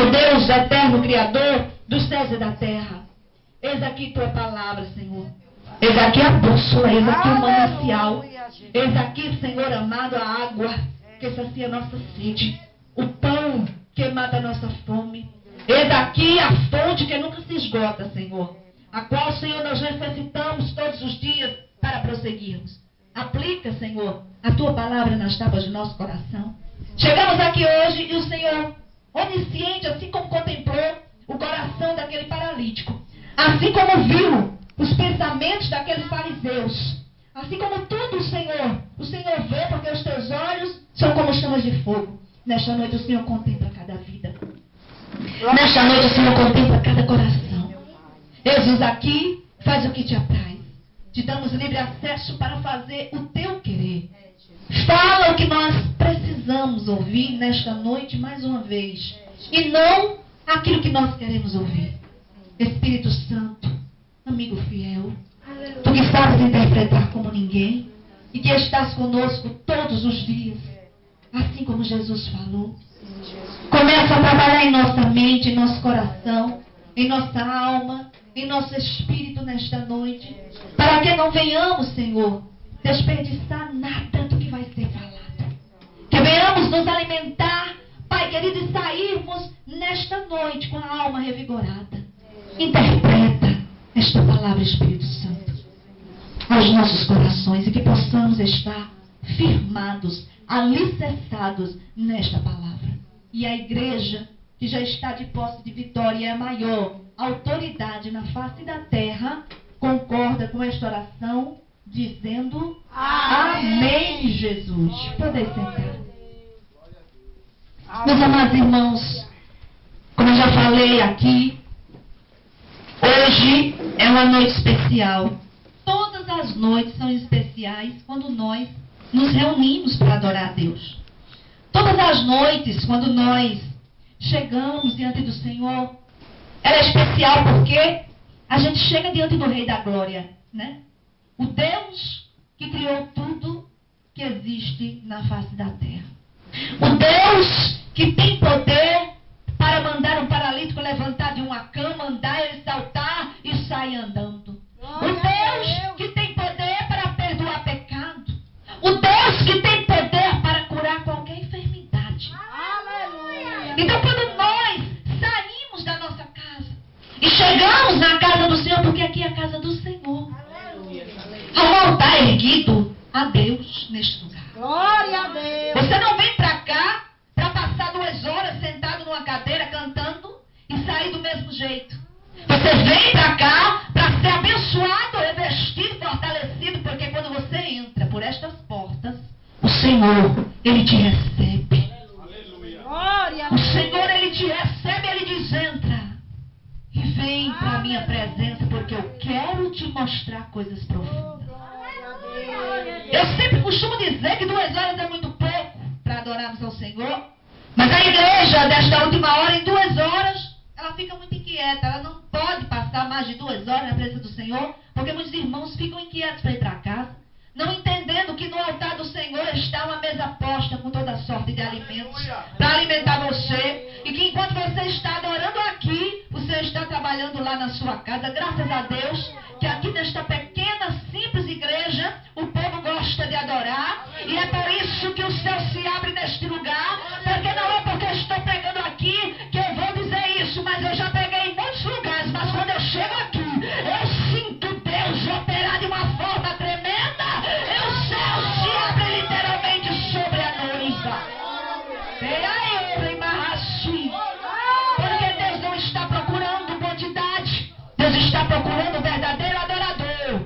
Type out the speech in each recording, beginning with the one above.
Ó Deus eterno, Criador dos céus e da terra, eis aqui tua palavra, Senhor. Eis aqui a bússola, eis aqui o manancial. Eis aqui, Senhor amado, a água que sacia a nossa sede. O pão que mata a nossa fome. Eis aqui a fonte que nunca se esgota, Senhor. A qual, Senhor, nós necessitamos todos os dias para prosseguirmos. Aplica, Senhor, a tua palavra nas tábuas do nosso coração. Chegamos aqui hoje e o Senhor, onisciente, assim como contemplou o coração daquele paralítico, assim como viu os pensamentos daqueles fariseus, assim como tudo, o Senhor vê, porque os teus olhos são como chamas de fogo. Nesta noite o Senhor contempla cada vida. Nesta noite o Senhor contempla cada coração. Jesus aqui, faz o que te apraz. Te damos livre acesso para fazer o teu querer. Fala o que nós precisamos ouvir nesta noite mais uma vez. E não aquilo que nós queremos ouvir. Espírito Santo, amigo fiel, tu que sabes interpretar como ninguém e que estás conosco todos os dias, assim como Jesus falou. Começa a trabalhar em nossa mente, em nosso coração, em nossa alma, em nosso espírito nesta noite, para que não venhamos, Senhor, desperdiçar nada do que vai ser falado. Que venhamos nos alimentar, Pai querido, e sairmos nesta noite com a alma revigorada. Interpreta esta palavra, Espírito Santo, aos nossos corações e que possamos estar firmados, alicerçados nesta palavra. E a igreja, que já está de posse de vitória e é a maior autoridade na face da terra, concorda com esta oração, dizendo Amém, Jesus. Podem sentar. Meus amados irmãos, como eu já falei aqui, hoje é uma noite especial. Todas as noites são especiais quando nós nos reunimos para adorar a Deus. Todas as noites, quando nós chegamos diante do Senhor, ela é especial porque a gente chega diante do Rei da Glória, né? O Deus que criou tudo que existe na face da terra. O Deus que tem poder para mandar um paralítico levantar de uma cama, andar, ele saltar e sair andando. O Deus que tem poder para perdoar pecado. O Deus que tem poder para curar qualquer enfermidade. Então quando nós saímos da nossa casa e chegamos na casa do Senhor, porque aqui é a casa do Senhor, há um altar erguido a Deus neste lugar. Glória a Deus. Você não vem para cá para passar 2 horas sentado numa cadeira cantando e sair do mesmo jeito. Você vem para cá para ser abençoado, revestido, fortalecido, porque quando você entra por estas portas, o Senhor, Ele te recebe. O Senhor, Ele te recebe, Ele diz, entra e vem para a minha presença, porque eu quero te mostrar coisas profundas. Eu sempre costumo dizer que 2 horas é muito pouco para adorarmos ao Senhor, mas a igreja desta última hora, em 2 horas, ela fica muito inquieta. Ela não pode passar mais de 2 horas na presença do Senhor, porque muitos irmãos ficam inquietos para ir para casa, não entendendo que no altar do Senhor está uma mesa posta com toda sorte de alimentos para alimentar você, e que enquanto você está adorando aqui, o Senhor está trabalhando lá na sua casa. Graças a Deus que aqui nesta pequena, simples igreja, o povo gosta de adorar, e é por isso que o céu se abre neste lugar, porque não é porque eu estou pregando aqui que eu vou dizer isso, mas eu já preguei em muitos lugares, mas quando eu chego aqui, eu sinto Deus operar de uma forma tremenda, e o céu se abre literalmente sobre a noiva. Porque Deus não está procurando quantidade, Deus está procurando o verdadeiro adorador,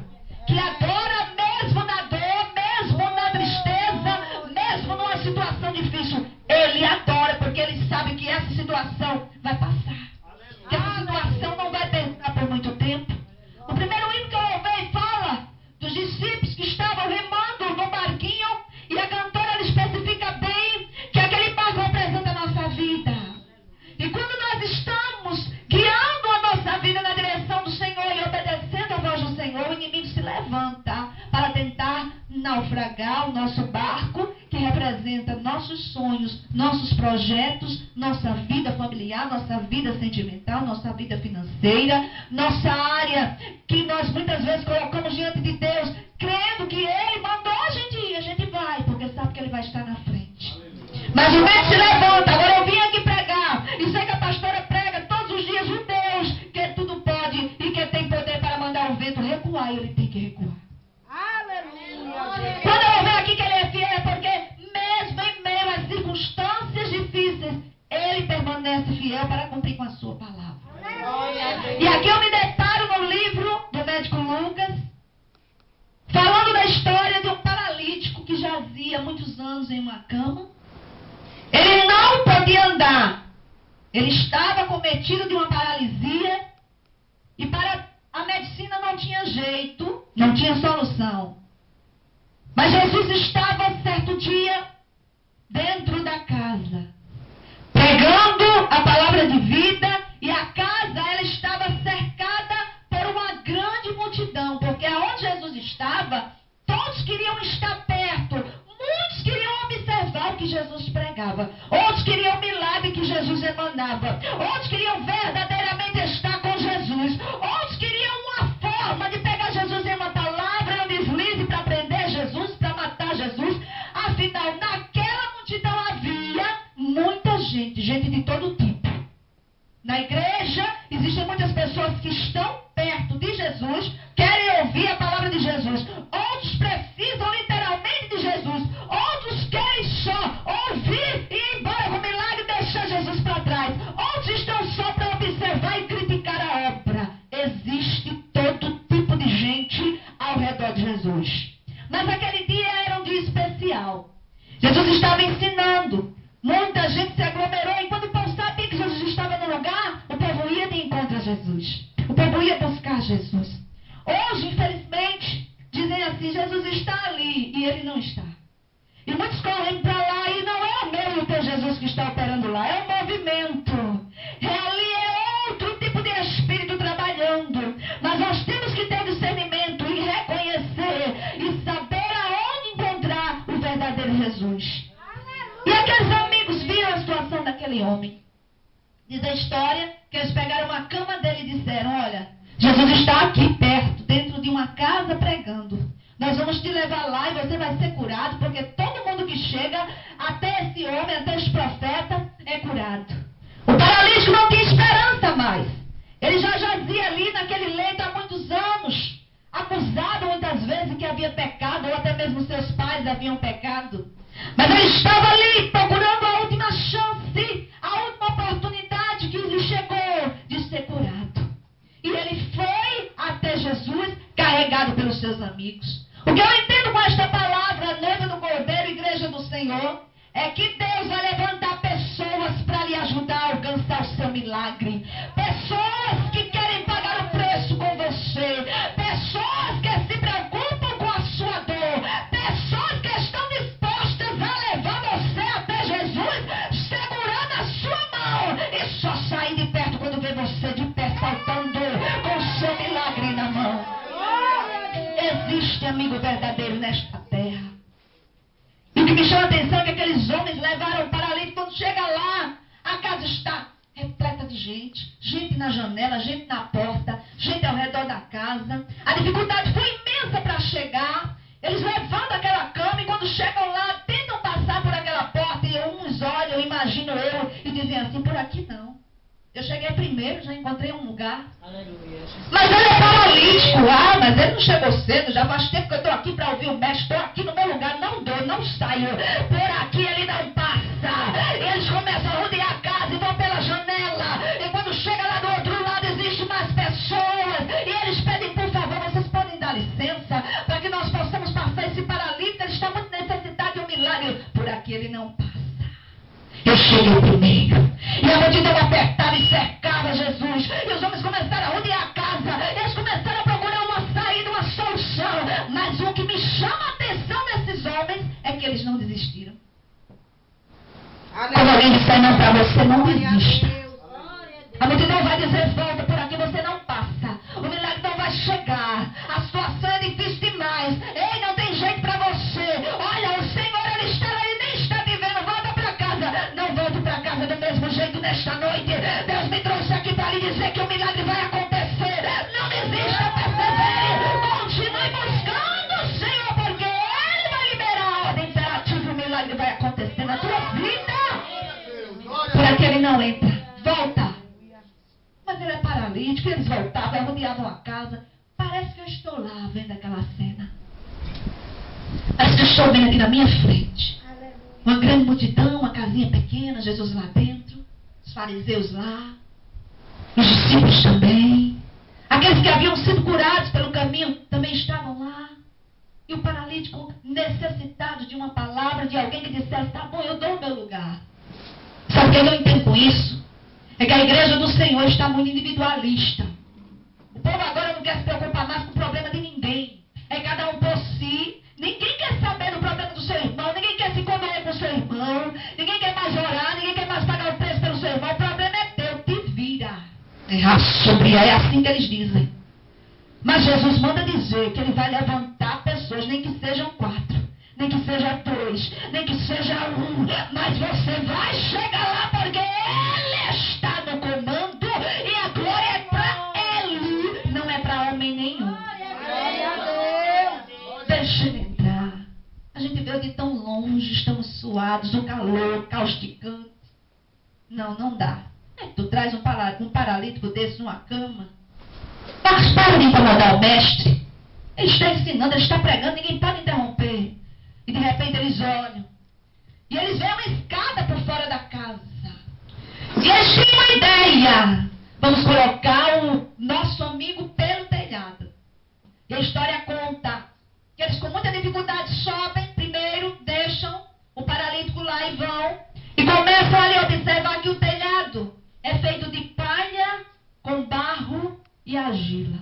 que adora mesmo na dor, mesmo na tristeza, mesmo numa situação difícil. Ele adora porque ele sabe que essa situação vai passar, que essa situação não vai perdurar por muito tempo. O primeiro hino que eu ouvi fala dos discípulos que estavam remando no barquinho, e a cantora ela especifica bem que aquele barco representa a nossa vida. E quando nós estamos guiando a nossa vida na direção do Senhor e obedecendo a voz do Senhor, o inimigo se levanta para tentar naufragar o nosso barco, que representa nossos nossos sonhos, nossos projetos, nossa vida familiar, nossa vida sentimental, nossa vida financeira, nossa área que nós muitas vezes colocamos diante de Deus, crendo que Ele mandou a gente ir, a gente vai, porque sabe que Ele vai estar na frente. Mas o medo se levanta. Agora eu vim aqui pregar, e sei que a pastora prega todos os dias o Deus que tudo pode e que tem poder para mandar o vento recuar, e Ele tem que recuar. Quando eu ver aqui que Ele é fiel, é porque mesmo em meio às circunstâncias difíceis, Ele permanece fiel para cumprir com a sua palavra. E aqui eu me deparo no livro do médico Lucas, falando da história de um paralítico que jazia há muitos anos em uma cama. Ele não podia andar. Ele estava cometido de uma paralisia, e para a medicina não tinha jeito, não tinha solução. Mas Jesus estava certo dia dentro da casa, pregando a palavra de vida, e a casa ela estava cercada por uma grande multidão, porque aonde Jesus estava, todos queriam estar perto, muitos queriam observar o que Jesus pregava, outros queriam o milagre que Jesus emanava, outros queriam verdadeiramente estar com Jesus, outros queriam uma forma de pegar Jesus em uma palavra, um deslize para prender Jesus, para matar Jesus. Afinal, naquela multidão havia muita gente, gente de todo tipo. Na igreja existem muitas pessoas que estão perto de Jesus, querem ouvir a palavra de Jesus. Outros precisam literalmente de Jesus. Outros querem só ouvir e ir embora com o milagre e deixar Jesus para trás. Outros estão só para observar e criticar a obra. Existe todo tipo de gente ao redor de Jesus. Mas aquele dia era um dia especial. Jesus estava ensinando. Muita gente se aglomerou, e quando o povo sabia que Jesus estava no lugar, o povo ia de encontro a Jesus. O povo ia buscar Jesus. Hoje, infelizmente, dizem assim: Jesus está ali, e Ele não está. E muitos correm para lá, e não é o meu e o teu Jesus que está operando lá, é o movimento. Ali é outro tipo de espírito trabalhando. Mas nós temos que ter discernimento e reconhecer e saber aonde encontrar o verdadeiro Jesus. E aqueles amigos viram a situação daquele homem. Diz a história que eles pegaram uma cama dele e disseram: olha, Jesus está aqui perto, dentro de uma casa pregando. Nós vamos te levar lá e você vai ser curado, porque todo mundo que chega até esse homem, até esse profeta, é curado. O paralítico não tinha esperança mais. Ele já jazia ali naquele leito há muitos anos, acusado muitas vezes que havia pecado, ou até mesmo seus pais haviam pecado. Mas ele estava ali procurando a última chance, a última oportunidade que lhe chegou de ser curado. E ele foi até Jesus carregado pelos seus amigos. O que eu entendo com esta palavra, noiva do Cordeiro, igreja do Senhor, é que Deus vai levantar pessoas para lhe ajudar a alcançar o seu milagre. Pessoas que querem pagar o preço com você. Pessoas que se preocupam com a sua dor. Pessoas que estão dispostas a levar você até Jesus, segurando a sua mão, e só sair de perto quando vê você de pé saltando com o seu milagre na mão. Existe amigo verdadeiro nesta terra. E o que me chama a atenção é que aqueles homens levaram o paralítico. Quando chega lá, a casa está repleta de gente. Gente na janela, gente na porta, gente ao redor da casa. A dificuldade foi imensa para chegar. Eles levantam aquela cama, e quando chegam lá, tentam passar por aquela porta, e uns olham, imagino eu, e dizem assim: por aqui não. Eu cheguei primeiro, já encontrei um lugar. Aleluia. Mas ele é paralítico. Ah, mas ele não chegou cedo. Já faz tempo que eu estou aqui para ouvir o mestre. Estou aqui no meu lugar, não dou, não saio. Por aqui ele não passa. Eles começam a rodear a casa e vão pela janela. E quando chega lá do outro lado, existem mais pessoas. E eles pedem: por favor, vocês podem dar licença para que nós possamos passar esse paralítico. Ele está muito necessitado de um milagre. Por aqui ele não passa. Eu cheguei primeiro. E a multidão apertava e cercava Jesus. E os homens começaram a rodear a casa. Eles começaram a procurar uma saída, uma solução. Mas o que me chama a atenção desses homens é que eles não desistiram. Quando alguém disser não para você, não desista. A multidão vai dizer: volta, por aqui você não passa. O milagre não vai chegar. A situação é difícil demais. Ei, não tem jeito para você. Olha, o Senhor, ele está aí, nem está te vendo. Volta nesta noite. Deus me trouxe aqui para lhe dizer que o milagre vai acontecer. Não desista, persevere. Continue buscando o Senhor, porque Ele vai liberar a ordem imperativa e o milagre vai acontecer na tua vida. Por aqui ele não entra. Volta. Mas ele é paralítico. Eles voltavam, rodeavam a casa. Parece que eu estou lá vendo aquela cena. Parece que eu estou vendo aqui na minha frente. Uma grande multidão, uma casinha pequena, Jesus lá dentro, os fariseus lá, os discípulos também. Aqueles que haviam sido curados pelo caminho também estavam lá. E o paralítico necessitado de uma palavra, de alguém que dissesse, tá bom, eu dou o meu lugar. Sabe o que eu entendo com isso? É que a igreja do Senhor está muito individualista. O povo agora não quer se preocupar mais com o problema de ninguém. É cada um por si. Ninguém quer saber do problema do seu irmão. Ninguém quer se condoer com o seu irmão. Ninguém quer mais orar. Ninguém quer mais pagar o preço pelo seu irmão. O problema é teu. Te vira. É assim que eles dizem. Mas Jesus manda dizer que ele vai levantar pessoas, nem que sejam 4, nem que seja 2, nem que seja 1. Mas você vai chegar lá porque Ele está no comando. E a glória é para Ele. Não é para homem nenhum. Deixa Ele entrar. A gente veio de tão longe, estamos suados, o calor causticante. Não dá. Tu traz um paralítico desse numa cama. Mas para de incomodar o mestre. Ele está ensinando, ele está pregando, ninguém pode interromper. E de repente eles olham. E eles veem uma escada por fora da casa. E eles têm uma ideia. Vamos colocar o nosso amigo pelo telhado. E a história conta que eles com muita dificuldade sobem primeiro, deixam o paralítico lá e vão. E começam ali a observar que o telhado é feito de palha com barro e argila.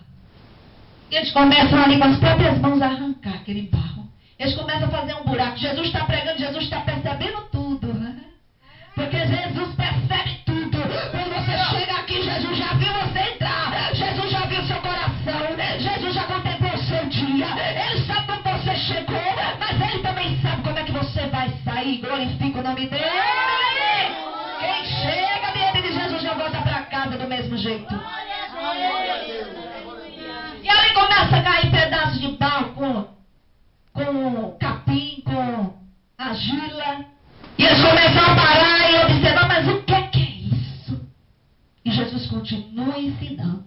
E eles começam ali com as próprias mãos a arrancar aquele barro. Eles começam a fazer um buraco. Jesus está pregando, Jesus está percebendo tudo. Né? Porque Jesus percebe tudo. Quando você chega aqui, Jesus já viu você entrar. Jesus já viu seu coração. Jesus já contemplou o seu dia. Ele sabe como você chegou, mas Ele também sabe como é que você vai sair. Glorifica o nome dEle. Quem chega diante de Jesus já volta para casa do mesmo jeito. E aí começa a cair pedaços de barro com capim, com argila. E eles começam a parar e observar, mas o que é isso? E Jesus continua ensinando.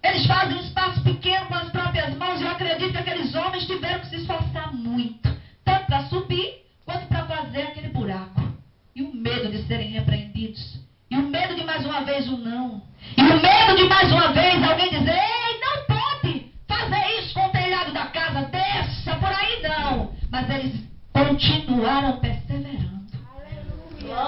Eles fazem um espaço pequeno com as próprias mãos e eu acredito que aqueles homens tiveram que se esforçar muito. Tanto para subir, quanto para fazer aquele buraco. E o medo de serem repreendidos. E o medo de mais uma vez o não. E o medo de mais uma vez alguém dizer, ei, não pode fazer isso com o telhado da casa, desça por aí não. Mas eles continuaram perseverando.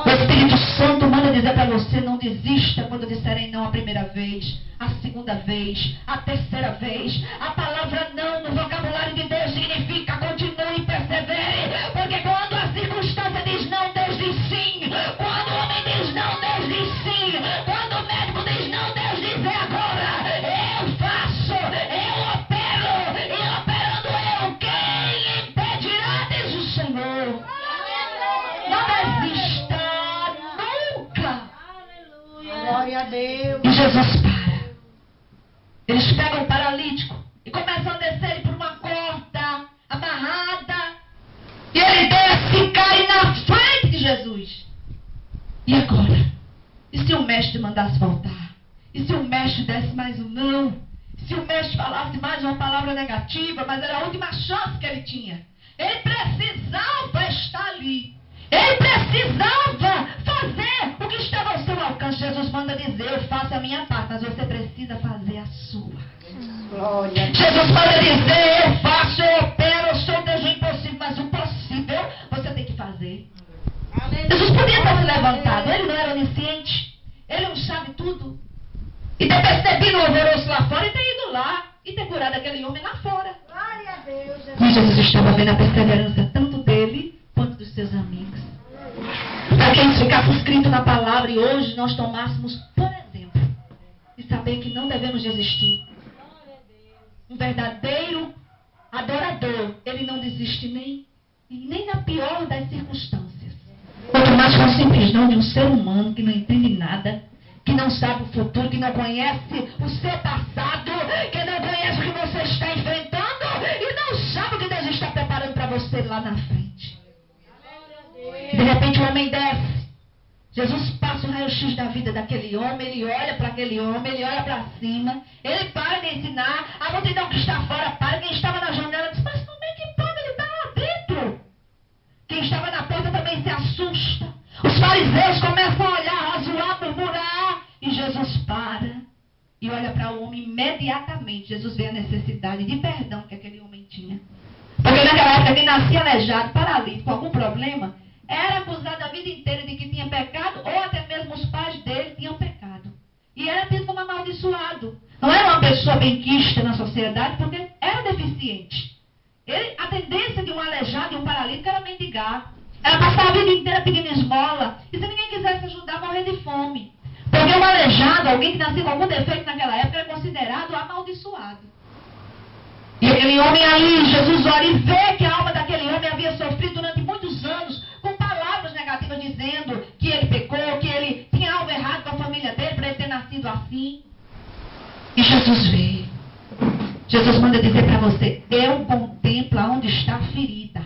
O Espírito Santo manda dizer para você, não desista quando disserem não a primeira vez, a segunda vez, a terceira vez. A palavra não no vocabulário de Deus significa continue e persevere. Porque quando a circunstância diz não, Deus diz sim. Quando o homem diz não, Deus diz sim. Quando o médico diz não, Deus diz é agora. Eu faço, eu opero. E operando eu, quem impedirá, diz o Senhor. Não desista nunca. Glória a Deus. E Jesus para. Eles pegam o paralítico e começam a descer ele por uma corda amarrada. E ele desce e cai na frente de Jesus. E agora? E se o mestre mandasse voltar? E se o mestre desse mais um não? E se o mestre falasse mais uma palavra negativa? Mas era a última chance que ele tinha. Ele precisava estar ali. Ele precisava fazer o que estava ao seu alcance. Jesus manda dizer, eu faço a minha parte, mas você precisa fazer a sua. Glória. Jesus manda dizer, eu faço, eu opero, eu sou Deus do impossível, mas o possível você tem que fazer. Jesus podia ter se levantado, ele não era onisciente, ele não sabe tudo. E ter percebido o alvoroço lá fora e ter ido lá e ter curado aquele homem lá fora. Glória a Deus. Mas Jesus estava vendo a perseverança tanto dele quanto dos seus amigos. Para que isso ficasse escrito na palavra e hoje nós tomássemos, por exemplo, e saber que não devemos desistir. Um verdadeiro adorador, ele não desiste nem na pior das circunstâncias. Quanto mais com a simplesão de um ser humano que não entende nada, que não sabe o futuro, que não conhece o seu passado, que não conhece o que você está enfrentando e não sabe o que Deus está preparando para você lá na frente. E de repente o homem desce. Jesus passa um raio-x da vida daquele homem, ele olha para aquele homem, ele olha para cima, ele para de ensinar, a multidão que está fora para, quem estava na janela diz, mas como é que pode ele estar lá dentro? Quem estava na porta também se assusta. Os fariseus começam a olhar, a zoar, murmurar, e Jesus para e olha para o homem imediatamente. Jesus vê a necessidade de perdão que aquele homem tinha. Porque naquela época quem nascia aleijado, paralítico, com algum problema, era acusado a vida inteira de que tinha pecado, ou até mesmo os pais dele tinham pecado. E era tido como amaldiçoado. Não era uma pessoa benquista na sociedade, porque era deficiente. A tendência de um aleijado, de um paralítico, era mendigar. Era passar a vida inteira pedindo esmola. E se ninguém quisesse ajudar, morrer de fome. Porque um aleijado, alguém que nascia com algum defeito naquela época, era considerado amaldiçoado. E aquele homem ali, Jesus olha e vê que a alma daquele homem havia sofrido durante muitos anos com palavras negativas dizendo que ele pecou, que ele tinha algo errado com a família dele para ele ter nascido assim. E Jesus vê. Jesus manda dizer para você, eu contemplo aonde está a ferida.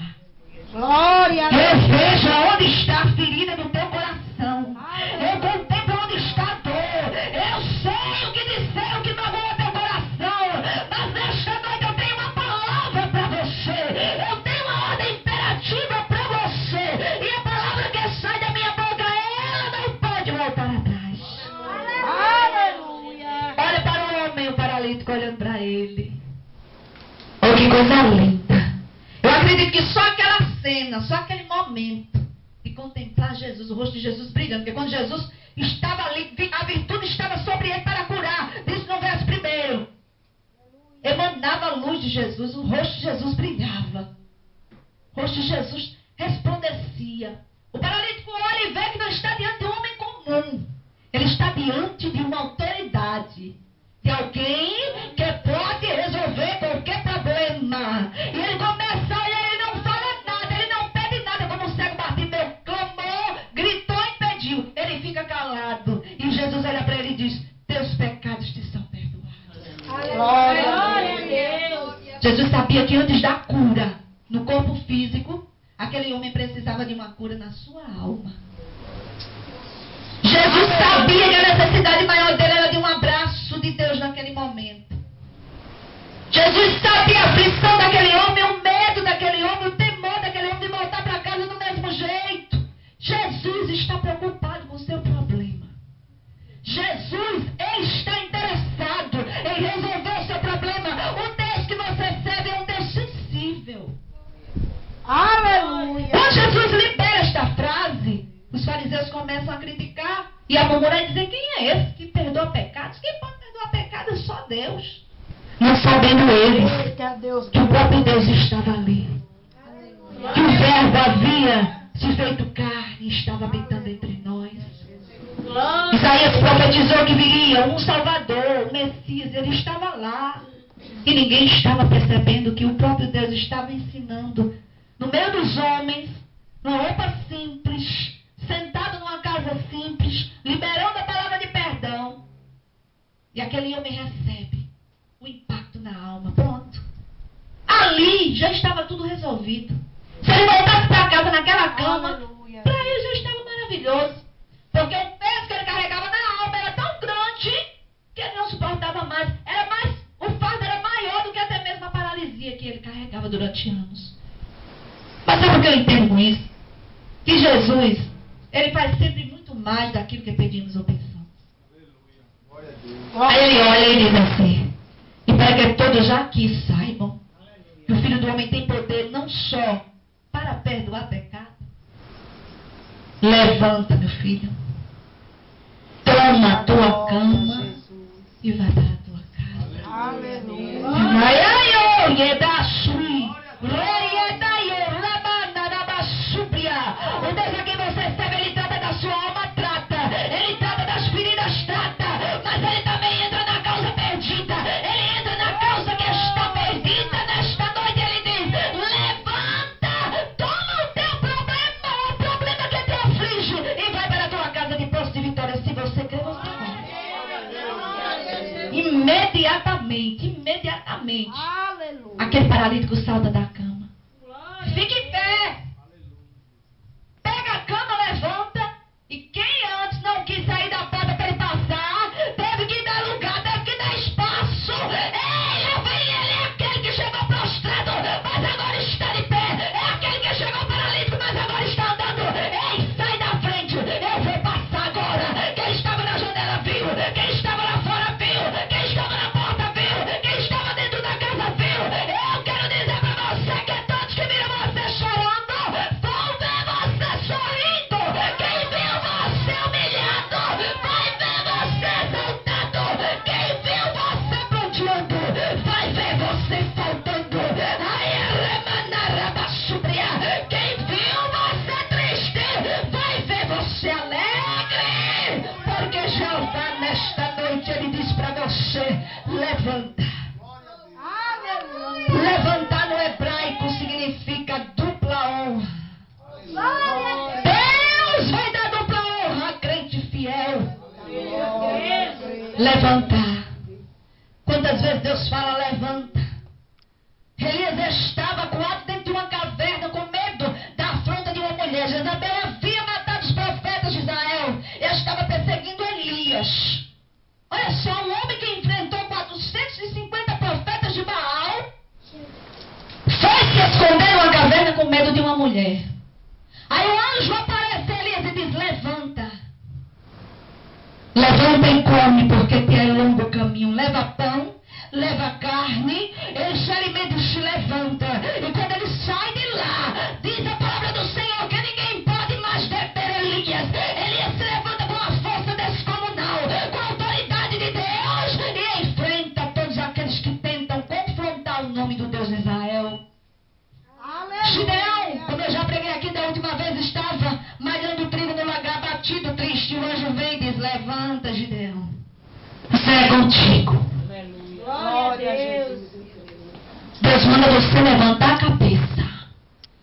Glória a Deus. Eu vejo aonde está a ferida do teu coração. Eu contemplo onde está a dor. Eu sei o que disseram que magoou teu coração. Mas nesta noite eu tenho uma palavra para você. Eu tenho uma ordem imperativa para você. E a palavra que sai da minha boca, ela não pode voltar atrás. Aleluia. Olha para o homem, o paralítico olhando para ele. Oh, que coisa linda. Eu acredito que só aquela cena, só aquele momento de contemplar Jesus, o rosto de Jesus brilhando, porque quando Jesus estava ali, a virtude estava sobre ele para curar. Diz no verso 1. Emanava a luz de Jesus, o rosto de Jesus brilhava. O rosto de Jesus resplandecia. O paralítico olha e vê que não está diante de um homem comum. Ele está diante de uma autoridade. De alguém que pode resolver qualquer problema. E ele começa a olhar, ele não fala nada, ele não pede nada, como o cego Bartimeu clamou, gritou e pediu. Ele fica calado. E Jesus olha para ele e diz, teus pecados te são perdoados. Glória a Deus. Jesus sabia que antes da cura no corpo físico, aquele homem precisava de uma cura na sua alma. Jesus sabia que a necessidade maior dele era de um abraço de Deus naquele momento. Jesus sabia a aflição daquele homem, o medo daquele homem, o temor daquele homem de voltar para casa do mesmo jeito. Jesus está preocupado com o seu problema. Jesus está interessado em resolver o seu problema. O Deus que você serve é um Deus sensível. Aleluia. Quando Jesus libera esta frase, os fariseus começam a criticar e a murmurar e dizer, quem é esse que perdoa pecados? Quem pode perdoar pecados? Só Deus. Não sabendo eles Eita Deus. que o próprio Deus estava ali. Que o verbo havia se feito carne e estava habitando entre nós. Isaías profetizou que viria um Salvador, um Messias, ele estava lá. E ninguém estava percebendo que o próprio Deus estava ensinando no meio dos homens, numa roupa simples, sentado numa casa simples, liberando a palavra de perdão. E aquele homem recebe o impacto na alma. Pronto. Ali já estava tudo resolvido. Se ele voltasse para casa naquela cama, para ele já estava maravilhoso. Porque o peso que ele carregava na alma era tão grande que ele não suportava mais. O fardo era maior do que até mesmo a paralisia que ele carregava durante anos. Mas sabe o que eu entendo com isso? Que Jesus, ele faz sempre muito mais daquilo que pedimos ou pensamos. Aí ele olha e diz assim, e para que todos já aqui saibam que o Filho do Homem tem poder não só para perdoar pecado. Levanta, meu filho. Toma a tua cama e vai para a tua casa. Aleluia. Ai, ai, oh, Yedashui. O Deus a quem você serve, ele trata da sua alma, trata. Ele trata das feridas, trata. Mas ele também entra na causa perdida. Ele entra na causa que está perdida. Nesta noite ele diz, levanta, toma o teu problema, o problema que é teu Imediatamente, Aleluia. aquele paralítico salta da cama. Fique em pé. Pega a cama, levanta. E quem antes não quis sair da porta para ele passar, teve que dar lugar, teve que dar espaço. Ei, lá vem ele, é aquele que chegou prostrado, mas agora está de pé. É aquele que chegou paralítico, mas agora está andando. Ei, sai da frente, eu vou passar agora. Quem estava na janela viu, quem estava lá fora viu, quem estava na porta viu, quem estava dentro da casa viu. Eu quero dizer para você que todos que viram você chorando vão ver você sorrindo. Quem viu você humilhado vai ver você exaltado. Quem viu você pranteando vai ver você saltando. Quem viu você triste vai ver você alegre, porque Jeová nesta noite ele diz para você: levanta. Aleluia. Levantar no hebraico significa dupla honra. Glória. Deus vai dar dupla honra a crente fiel. Deus. Levantar. Quantas vezes Deus fala levanta? Elias estava coado dentro de uma caverna com medo da afronta de uma mulher. Jezabel havia matado os profetas de Israel e estava perseguindo Elias. Olha só, um homem que enfrentou 450 profetas de Baal foi se esconder numa caverna com medo de uma mulher. Aí o anjo aparece a Elias e diz: levanta. Levanta e come, porque te é longo o caminho. Leva pão, leva carne, esse alimento se levanta. E quando ele sai de lá, diz a palavra do Senhor que ninguém pode mais deter Elias. Elias se levanta com a força descomunal, com a autoridade de Deus, e enfrenta todos aqueles que tentam confrontar o nome do Deus de Israel. Gideão, como eu já preguei aqui da última vez, estava malhando trigo no lagar, batido, triste. O anjo vem e diz: levanta, Gideão, você é contigo. Glória a Deus. Deus manda você levantar a cabeça,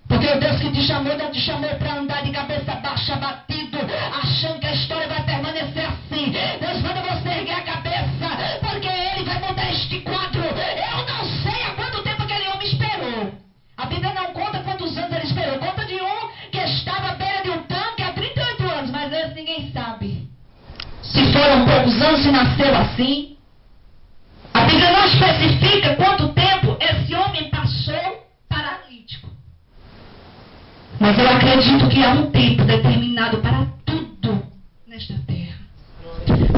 porque o Deus que te chamou não te chamou para andar de cabeça baixa, batido, achando que a história vai permanecer assim. Deus manda você erguer a cabeça, porque Ele vai mudar este quadro. Eu não sei há quanto tempo aquele homem esperou. A Bíblia não conta quantos anos ele esperou. Conta de um que estava à beira de um tanque há 38 anos, mas esse ninguém sabe se foram poucos anos, se nasceu assim. A Bíblia não especifica quanto tempo esse homem passou paralítico. Mas eu acredito que há um tempo determinado para tudo nesta terra.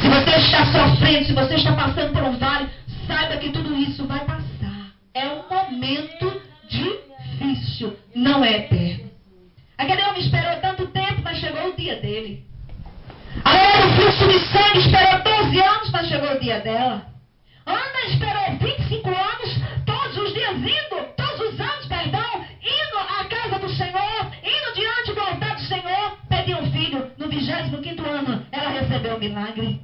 Se você está sofrendo, se você está passando por um vale, saiba que tudo isso vai passar. É um momento difícil, não é eterno. Aquele homem esperou tanto tempo, mas chegou o dia dele. A mulher do fluxo de sangue esperou 12 anos, mas chegou o dia dela. Ana esperou 25 anos, todos os dias indo à casa do Senhor, indo diante do altar do Senhor, pedir um filho. No 25º ano, ela recebeu o milagre.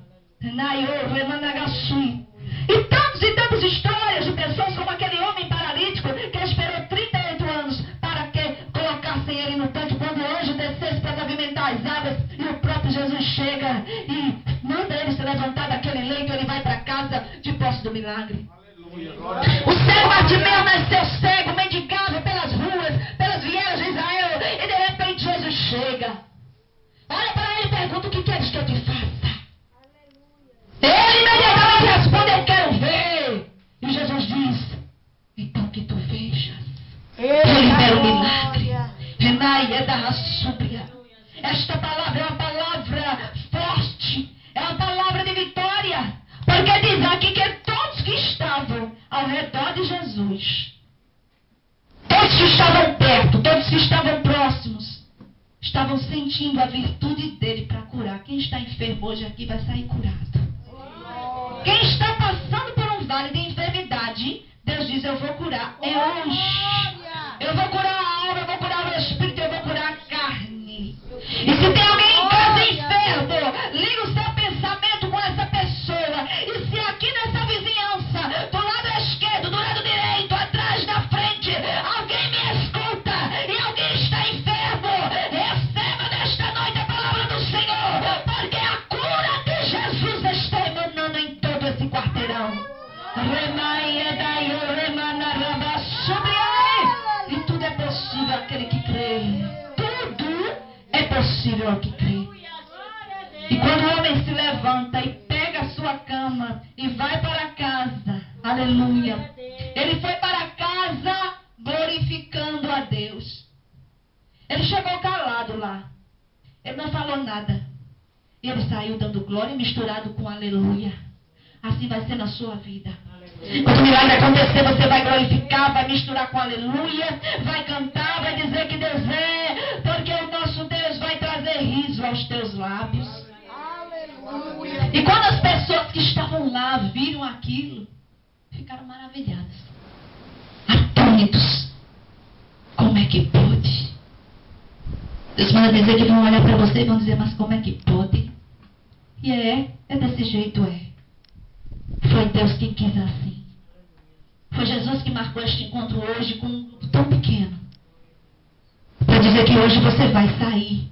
E tantas histórias de pessoas como aquele homem paralítico que esperou 38 anos para que colocassem ele no tanque, quando o anjo descesse para pavimentar as águas, e o próprio Jesus chega e manda ele se levantar daquele leito, ele vai para casa de posse do milagre. O cego Bartimeu nasceu cego, mendigava pelas ruas, pelas vielas de Israel, e de repente Jesus chega. Olha para ele e pergunta: o que queres que eu te faça? Ele imediatamente responde: eu quero ver. E Jesus diz: então que tu vejas. Eu libero o milagre. Renai é da raçúbria. Esta palavra é uma palavra forte, é uma palavra de vitória, porque diz aqui que todos que estavam ao redor de Jesus, todos que estavam perto, todos que estavam próximos, estavam sentindo a virtude dele para curar. Quem está enfermo hoje aqui vai sair curado. Quem está passando por um vale de enfermidade, Deus diz: eu vou curar. É hoje. Eu vou curar a alma, eu vou curar o espírito, eu vou curar a carne. E se tem alguém em casa enfermo, liga o seu pensamento com essa pessoa. E se aqui nessa vizinhança, do lado esquerdo, do lado direito, atrás, na frente, alguém me escuta e alguém está enfermo, receba nesta noite a palavra do Senhor, porque a cura de Jesus está emanando em todo esse quarteirão. E tudo é possível àquele que crê. Tudo é possível ao que crê. E quando o homem se levanta e pega a sua cama e vai para casa, aleluia, ele foi para casa glorificando a Deus. Ele chegou calado lá. Ele não falou nada. E ele saiu dando glória misturado com aleluia. Assim vai ser na sua vida. Quando o milagre acontecer, você vai glorificar, vai misturar com aleluia, vai cantar, vai dizer que Deus é, porque o nosso Deus vai trazer riso aos teus lábios. Aleluia. E quando as pessoas que estavam lá viram aquilo, ficaram maravilhadas, atônitos. Como é que pode? Deus manda dizer que vão olhar para você e vão dizer, mas como é que pode? E é desse jeito, é. Foi Deus quem quis assim. Foi Jesus que marcou este encontro hoje com um grupo tão pequeno. Para dizer que hoje você vai sair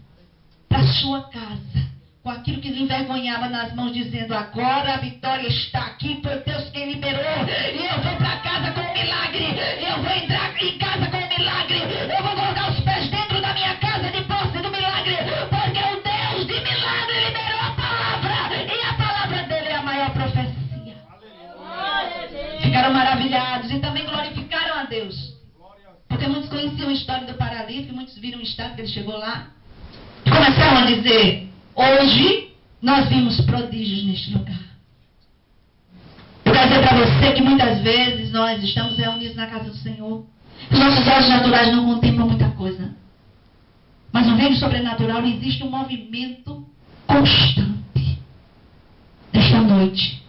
para sua casa com aquilo que lhe envergonhava nas mãos, dizendo, agora a vitória está aqui, foi Deus quem liberou. E eu vou para casa com um milagre. Eu vou entrar em casa com um milagre. Eu vou colocar os pés dentro da minha casa de posse do milagre. Porque o Deus de milagre liberou a palavra. E a palavra dele é a maior profecia. Ficaram maravilhados e também glorificaram a Deus. Porque muitos conheciam a história do paralítico, muitos viram o estado que ele chegou lá. E começaram a dizer, hoje nós vimos prodígios neste lugar. Eu quero dizer para você que muitas vezes nós estamos reunidos na casa do Senhor. Os nossos olhos naturais não contemplam muita coisa. Mas no reino sobrenatural existe um movimento constante. Nesta noite,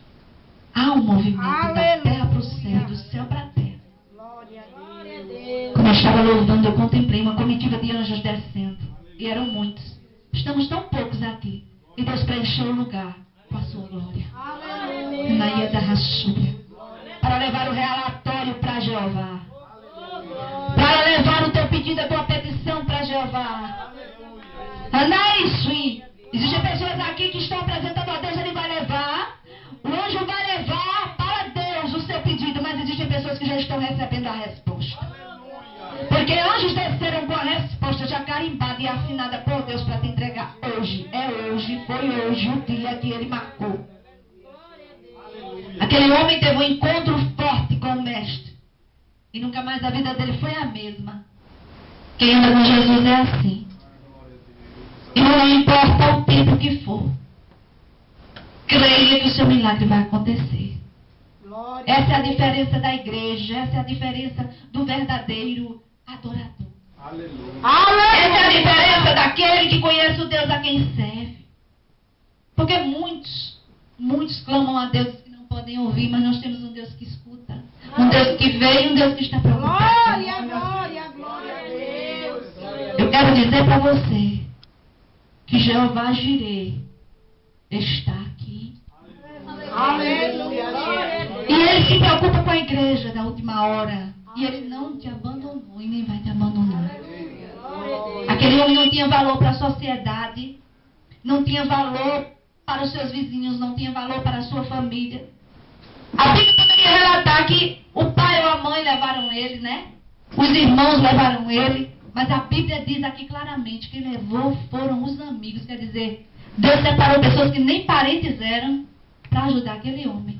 há um movimento da terra para o céu, do céu para a terra. Como eu estava louvando, eu contemplei uma comitiva de anjos descendo. E eram muitos. Estamos tão poucos aqui. E Deus preencheu o lugar com a sua glória. Na ilha da Rassúria. Para levar o relatório para Jeová. Para levar o teu pedido, a tua petição para Jeová. Anaísui. Existem pessoas aqui que estão apresentando a Deus, ele vai levar. O anjo vai levar para Deus o seu pedido, mas existem pessoas que já estão recebendo a resposta. Porque anjos desceram com a resposta já carimbada e assinada por Deus para te entregar hoje. É hoje, foi hoje o dia que ele marcou. Aquele homem teve um encontro forte com o mestre. E nunca mais a vida dele foi a mesma. Quem anda com Jesus é assim. E não importa o tempo que for. Creia que o seu milagre vai acontecer. Essa é a diferença da igreja. Essa é a diferença do verdadeiro adorador. Aleluia. Essa é a diferença daquele que conhece o Deus a quem serve. Porque muitos clamam a Deus que não podem ouvir, mas nós temos um Deus que escuta. Um Deus que vê e um Deus que está preocupado. Glória, glória, glória a Deus. Eu quero dizer para você que Jeová Jireh está aqui. Aleluia. E ele se preocupa com a igreja da última hora. E ele não te abandonou e nem vai te abandonar. Aquele homem não tinha valor para a sociedade. Não tinha valor para os seus vizinhos. Não tinha valor para a sua família. A Bíblia poderia relatar que o pai ou a mãe levaram ele, né? Os irmãos levaram ele. Mas a Bíblia diz aqui claramente que levou foram os amigos. Quer dizer, Deus separou pessoas que nem parentes eram para ajudar aquele homem.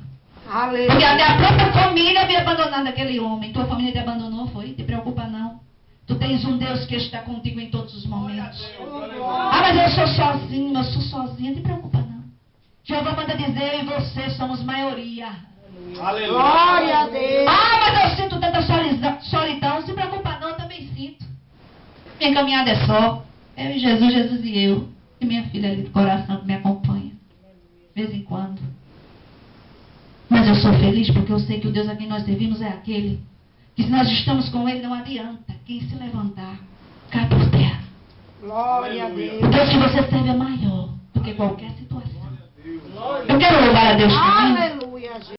Aleluia. Porque até a própria família havia abandonado aquele homem. Tua família te abandonou, foi? Te preocupa não. Tu tens um Deus que está contigo em todos os momentos. Ah, mas eu sou sozinho, eu sou sozinha. Te preocupa não. Jeová manda dizer, eu e você somos maioria. Aleluia. Glória a Deus. Ah, mas eu sinto tanta solidão. Se preocupa não, eu também sinto. Minha caminhada é só. Eu e Jesus, Jesus e eu. E minha filha ali do coração que me acompanha. De vez em quando. Mas eu sou feliz porque eu sei que o Deus a quem nós servimos é aquele que se nós estamos com ele não adianta. Quem se levantar, cai por terra. Glória a Deus. O Deus que você serve é maior do que qualquer situação. Eu quero louvar a Deus também. Aleluia.